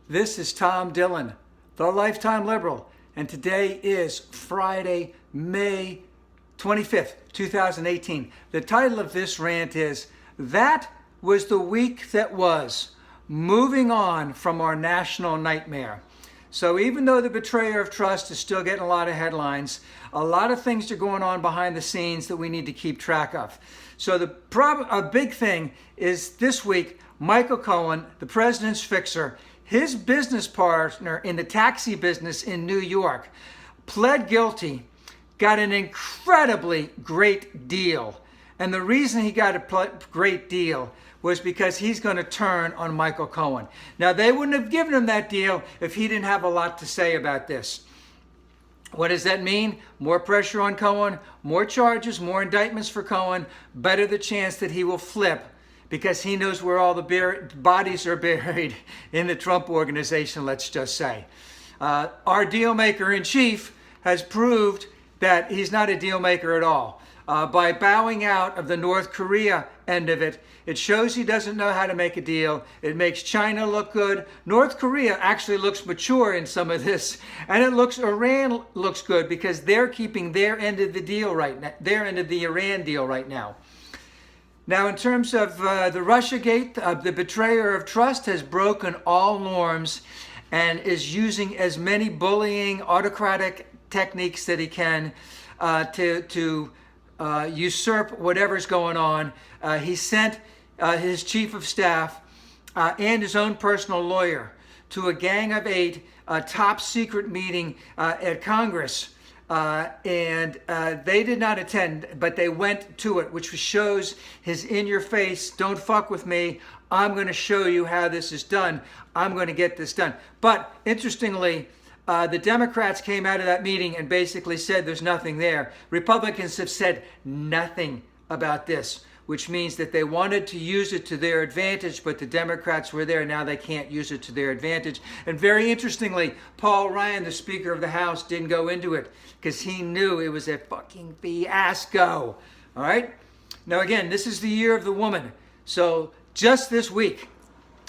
This is Tom Dillon, the Lifetime Liberal, and today is Friday, May 25th, 2018. The title of this rant is, That Was the Week That Was, Moving On from Our National Nightmare. So even though the betrayer of trust is still getting a lot of headlines, a lot of things are going on behind the scenes that we need to keep track of. So a big thing is this week, Michael Cohen, the president's fixer, his business partner in the taxi business in New York, pled guilty, got an incredibly great deal. And the reason he got a great deal was because he's going to turn on Michael Cohen. Now, they wouldn't have given him that deal if he didn't have a lot to say about this. What does that mean? More pressure on Cohen, more charges, more indictments for Cohen, better the chance that he will flip because he knows where all the bodies are buried in the Trump organization, let's just say. Our deal maker in chief has proved that he's not a deal maker at all. By bowing out of the North Korea end of it, it shows he doesn't know how to make a deal. It makes China look good. North Korea actually looks mature in some of this, and Iran looks good because they're keeping their end of the deal right now, their end of the Iran deal right now. Now, in terms of the RussiaGate, the betrayer of trust has broken all norms and is using as many bullying, autocratic techniques that he can to usurp whatever's going on. He sent his chief of staff and his own personal lawyer to a Gang of 8 top secret meeting at Congress. And they did not attend, but they went to it, which shows his in-your-face, don't fuck with me, I'm going to show you how this is done, I'm going to get this done. But interestingly, the Democrats came out of that meeting and basically said there's nothing there. Republicans have said nothing about this, which means that they wanted to use it to their advantage, but the Democrats were there. Now they can't use it to their advantage. And very interestingly, Paul Ryan, the Speaker of the House, didn't go into it because he knew it was a fucking fiasco. All right? Now, again, this is the year of the woman. So just this week,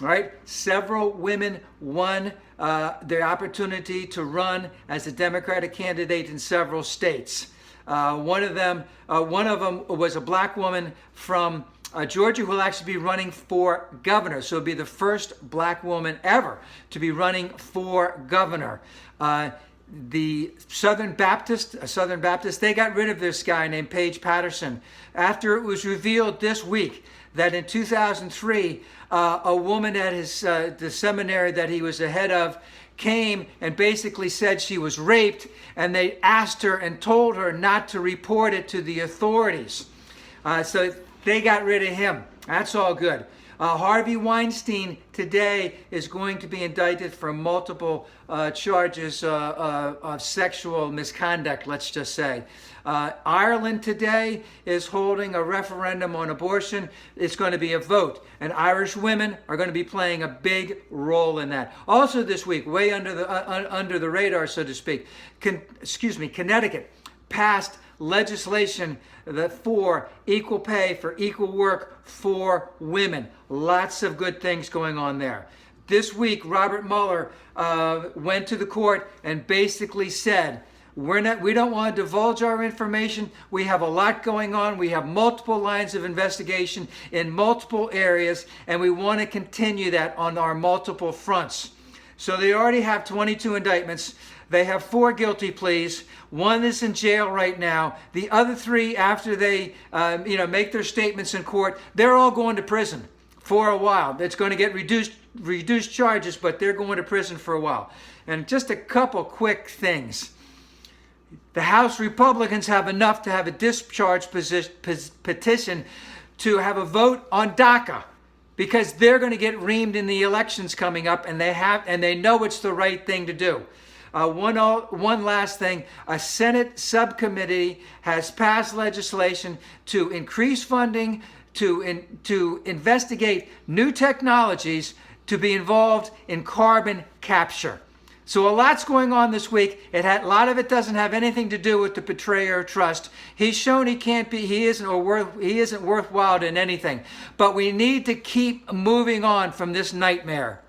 all right, several women won their opportunity to run as a Democratic candidate in several states. One of them was a black woman from Georgia who will actually be running for governor. So it'll be the first black woman ever to be running for governor. The Southern Baptist, they got rid of this guy named Paige Patterson after it was revealed this week that in 2003, a woman at the seminary that he was the head of came and basically said she was raped, and they asked her and told her not to report it to the authorities. So they got rid of him. That's all good. Harvey Weinstein today is going to be indicted for multiple charges of sexual misconduct, let's just say. Ireland today is holding a referendum on abortion. It's going to be a vote, and Irish women are going to be playing a big role in that. Also this week, way under the radar, so to speak, Connecticut passed legislation for equal pay for equal work for women. Lots of good things going on there. This week, Robert Mueller went to the court and basically said, we don't want to divulge our information. We have a lot going on. We have multiple lines of investigation in multiple areas, and we want to continue that on our multiple fronts. So they already have 22 indictments. They have 4 guilty pleas. One is in jail right now. The other 3, after they make their statements in court, they're all going to prison for a while. It's going to get reduced charges, but they're going to prison for a while. And just a couple quick things. The House Republicans have enough to have a discharge petition to have a vote on DACA, because they're going to get reamed in the elections coming up, and they know it's the right thing to do. One last thing, a Senate subcommittee has passed legislation to increase funding to investigate new technologies to be involved in carbon capture. So a lot's going on this week. A lot of it doesn't have anything to do with the betrayer of trust. He's shown he isn't worthwhile in anything. But we need to keep moving on from this nightmare.